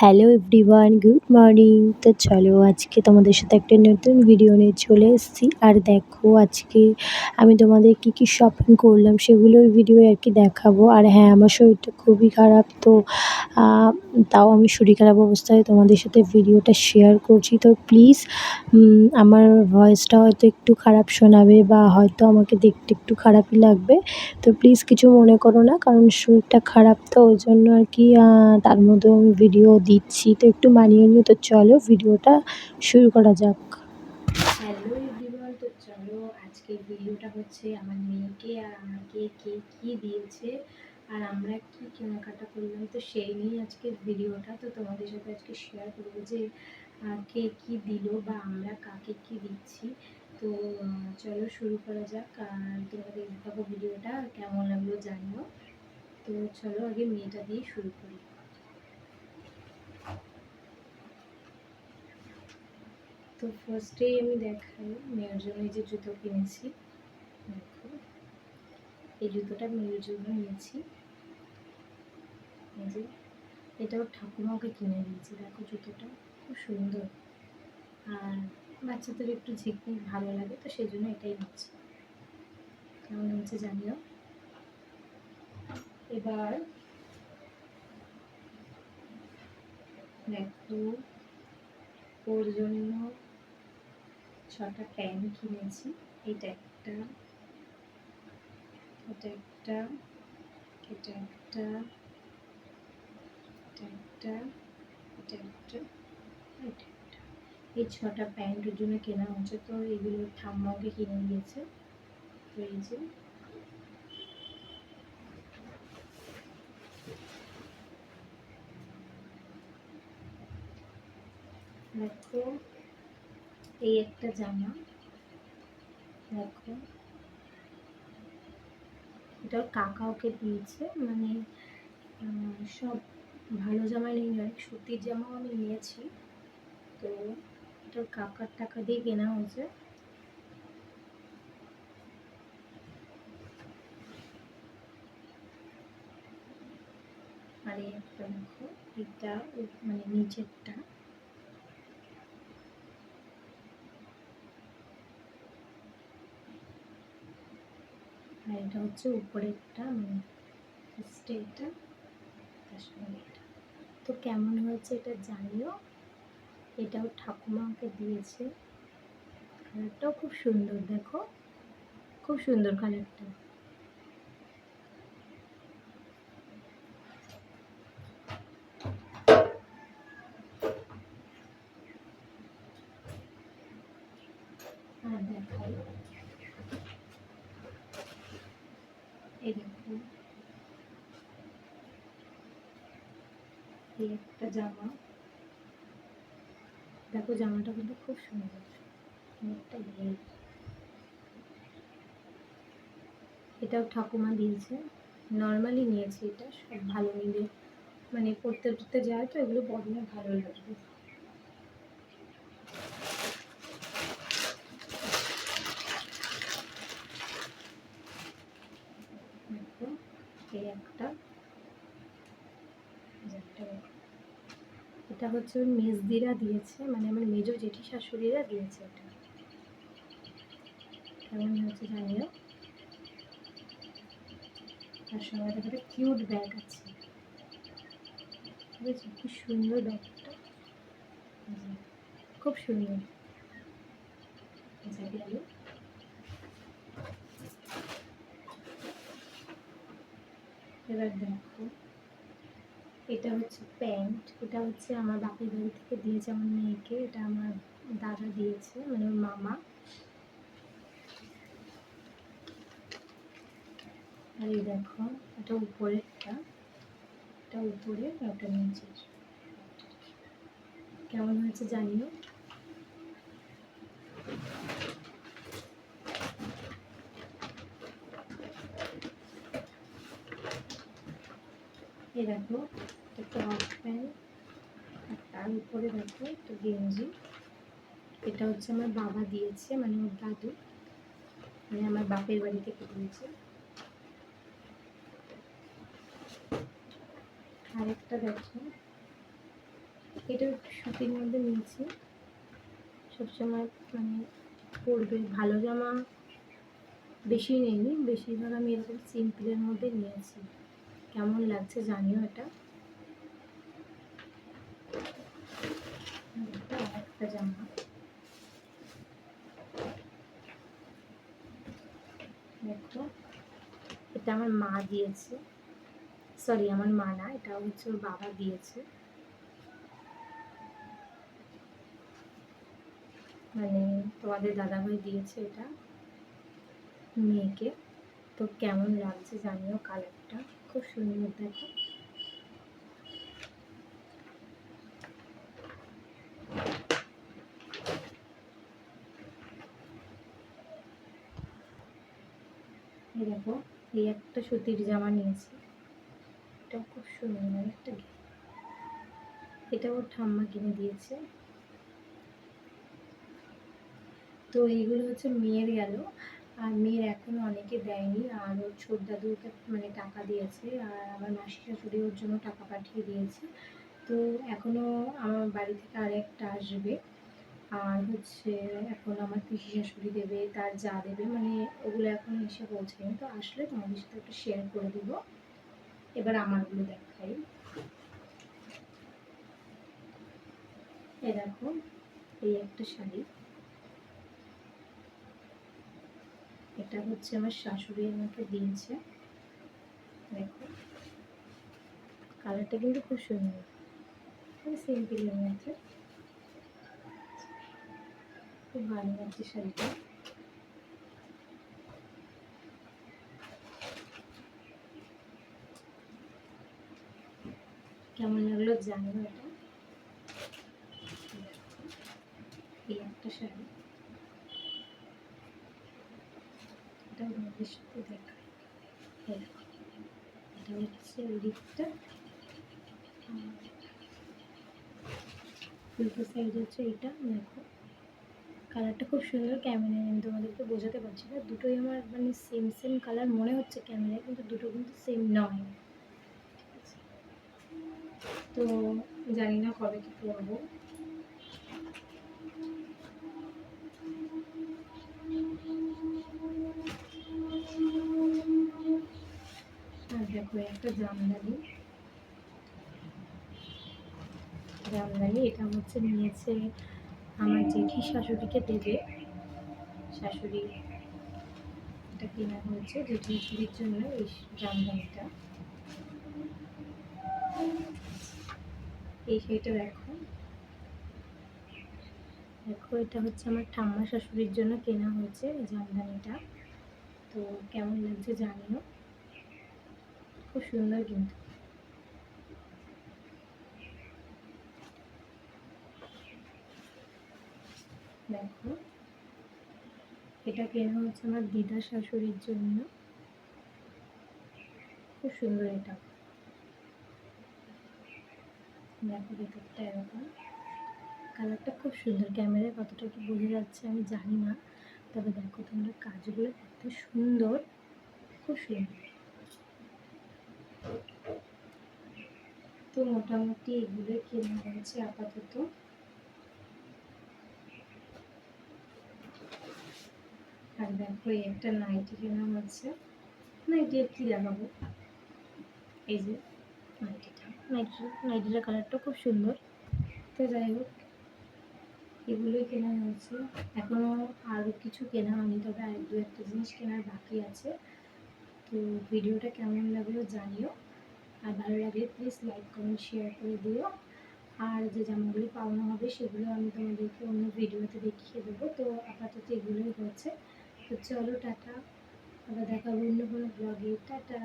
Hello everyone, good morning. তো চলো আজকে তোমাদের সাথে একটা নতুন ভিডিও নিয়ে চলে এসেছি। আর দেখো আজকে আমি তোমাদের কি কি শপিং করলাম সেগুলোর ভিডিও আর কি দেখাবো। আর হ্যাঁ, আমার শরীরটা খুবই খারাপ, তো তাও আমি শরীর খারাপ অবস্থায় তোমাদের সাথে ভিডিওটা শেয়ার করছি। তো প্লিজ আমার ভয়েসটা হয়তো একটু খারাপ শোনাবে বা হয়তো আমাকে দেখতে একটু খারাপই লাগবে, তো প্লিজ কিছু মনে করো না, কারণ শরীরটা খারাপ তো ওই জন্য আর কি তার মধ্যেও আমি ভিডিও দিচ্ছি, তো একটু মানিয়ে নিও। তো চলো ভিডিওটা শুরু করা যাক। হ্যালো এভরিওয়ান, তো চলো আজকের ভিডিওটা হচ্ছে আমার মেয়েকে আর আমাকে কে কী দিয়েছে আর আমরা কি কেনাকাটা করলাম, তো সেই নিয়ে আজকের ভিডিওটা। তো তোমাদের সাথে আজকে শেয়ার করবো যে কে কী দিল বা আমরা কাকে কী দিচ্ছি। তো চলো শুরু করা যাক। আর তোমাদের দেখো ভিডিওটা কেমন লাগলো জানিও। তো চলো আগে মেয়েটা দিয়ে শুরু করি। তো ফার্স্টেই আমি দেখাই মেয়ের জন্য এই যে জুতো কিনেছি। দেখো এই জুতোটা মেয়ের জন্য নিয়েছি। এই যে এটাও ঠাকুমাকে কিনে দিয়েছি। দেখো জুতোটা খুব সুন্দর, আর বাচ্চাদের একটু ঝিকমিক ভালো লাগে, তো সেই জন্য এটাই নিচ্ছি। কেমন হচ্ছে জানিও। এবার দেখো ওর জন্য 6টা প্যান্ট কিনেছি। এটা একটা, এটা একটা, এটা একটা, এটা একটা, এটা একটা, এটা একটা। এই 6টা প্যান্টের জন্য কেনা হচ্ছে। তো এগুলো ঠাম্মাকে কিনে দিয়েছে। তো এই যে দেখো এই একটা জামা, দেখো এটা কাকা ওকে দিয়েছে। মানে সব ভালো জামা নিয়ে অনেক সুতির জামাও আমি নিয়েছি। তো এটা কাকার টাকা দিয়ে কেনা হয়েছে। আর এই একটা দেখো, এটা মানে নিচেরটা, আর এটা হচ্ছে উপরেরটা, মানে ফার্স্টে এটা, তার সঙ্গে এটা। তো কেমন হয়েছে এটা জানিও। এটাও ঠাকুমা ওকে দিয়েছে। কালারটাও খুব সুন্দর, দেখো খুব সুন্দর কালারটা। আর দেখাই এই দেখো এই একটা জামা, দেখো জামাটা কিন্তু খুব সুন্দর। একটা ঘের, এটাও ঠাকুমা দিয়েছে। নর্মালি নিয়েছি, এটা সব ভালো মিলে মানে পড়তে পড়তে যায়, তো এগুলো পরলে ভালো লাগবে। দেখো এই একটা, এটা হচ্ছে ওর মেজদিরা দিয়েছে, মানে আমার মেজো জেঠি শাশুড়িরা দিয়েছে। এটা কেমন হয়েছে জানিও। তার সঙ্গে একটা কিউট ব্যাগ আছে, ঠিক আছে, কি সুন্দর ব্যাগটা, খুব সুন্দর। আচ্ছা গেল। এবার দেখো এটা হচ্ছে প্যান্ট, এটা হচ্ছে আমার বাপের বাড়ি থেকে দিয়েছে আমার মেয়েকে। এটা আমার দাদা দিয়েছে, মানে ওর মামা। আর এই দেখো এটা উপরেরটা, এটা উপরে, ওটা নিচে। কেমন হয়েছে জানিও। এই দেখো একটা হাফ প্যান্ট, আর তার উপরে দেখো একটা গেঞ্জি। এটা হচ্ছে আমার বাবা দিয়েছে, মানে ওর দাদু, মানে আমার বাপের বাড়ি থেকে দিয়েছে। আরেকটা দেখো এটা একটু সুতির মধ্যে নিয়েছি, সবসময় মানে পরবে ভালো জামা বেশি নেইনি, বেশিরভাগ আমি এরকম সিম্পলের মধ্যে নিয়েছি। কেমন লাগছে জানিও এটা। একটা জামা দেখো, এটা আমার মা দিয়েছে, সরি আমার মা না, এটা হচ্ছে ওর বাবা দিয়েছে, মানে তোমাদের দাদাভাই দিয়েছে এটা মেয়েকে। তো কেমন লাগছে জানিও, কালারটা খুব সুন্দর দেখো। এই দেখো, এই একটা সুতির জামা নিয়েছি, এটা খুব সুন্দর একটা, এটা ওর ঠাম্মা কিনে দিয়েছে। তো এইগুলো হচ্ছে মেয়ের গেল, আর মেয়ের এখনো অনেকে দেয়নি, আর ওর ছোট দাদুকে মানে টাকা দিয়েছে, আর আমার মাসি শাশুড়ি ওর জন্য টাকা পাঠিয়ে দিয়েছে। তো এখনো আমার বাড়ি থেকে আরেকটা আসবে, আর হচ্ছে এখন আমার পিসি শাশুড়ি দেবে, তার যা দেবে, মানে ওগুলো এখন এসে পৌঁছায়নি। তো আসলে তোমাদের সাথে একটু শেয়ার করে দিব। এবার আমারগুলো দেখাই। এই দেখো, এই একটা শাড়ি, এটা হচ্ছে আমার শাশুড়ি আমাকে দিয়েছে। দেখো কালারটা কিন্তু খুব সুন্দর, খুব সিম্পলের মধ্যে, খুব ভালো লাগছে শাড়িটা। কেমন লাগলো জানিও এটা। এই একটা শাড়ি, এটা তোমাদের সাথে দেখা, এটা হচ্ছে ওই দিকটা, উল্টো সাইড হচ্ছে এটা। দেখো কালারটা খুব সুন্দর, ক্যামেরায় আমি তোমাদেরকে বোঝাতে পারছি না, দুটোই আমার মানে সেম সেম কালার মনে হচ্ছে ক্যামেরায়, কিন্তু দুটো কিন্তু সেম নয়। তো জানি না কবে কি পরবো। আর দেখো একটা জামদানি, জামদানি এটা হচ্ছে নিয়েছে আমার জেঠি শাশুড়িকে দেবে, শাশুড়ি এটা কেনা হয়েছে জেঠি শাশুড়ির জন্য এই জামদানিটা। এই শাড়িটা দেখো, দেখো এটা হচ্ছে আমার ঠাম্মা শাশুড়ির জন্য কেনা হয়েছে এই জামদানিটা। তো কেমন লাগছে জানিও, খুব সুন্দর কিন্তু। দেখো এটা কেনা হচ্ছে আমার দিদা শাশুড়ির জন্য, খুব সুন্দর এটা। দেখো ভেতরটা এরকম, কালারটা খুব সুন্দর, ক্যামেরায় কতটা কি বোঝা যাচ্ছে আমি জানি না, তবে দেখো তোমরা কাজগুলো এত সুন্দর, খুব সুন্দর। তো মোটামুটি এগুলোই কেনা হয়েছে আপাতত। আর দেখো এই একটা নাইটি কেনা হচ্ছে, নাইটি আর কি দেখাবো, এই যে নাইটিটা, নাইটিটার কালারটা খুব সুন্দর। তো যাই হোক এগুলোই কেনা হয়েছে, এখনও আরও কিছু কেনা হয়নি, তবে আর দু একটা জিনিস কেনার বাকি আছে। তো ভিডিওটা কেমন লাগলো জানিও, আর ভালো লাগলে প্লিজ লাইক কমেন্ট শেয়ার করে দিও। আর যে জামাগুলো পাওনা হবে সেগুলো আমি তোমাদেরকে অন্য ভিডিওতে দেখিয়ে দেবো। তো আপাতত এগুলোই হচ্ছে। তো চলো টাটা, আবার দেখা অন্য কোনো ব্লগে, টাটা।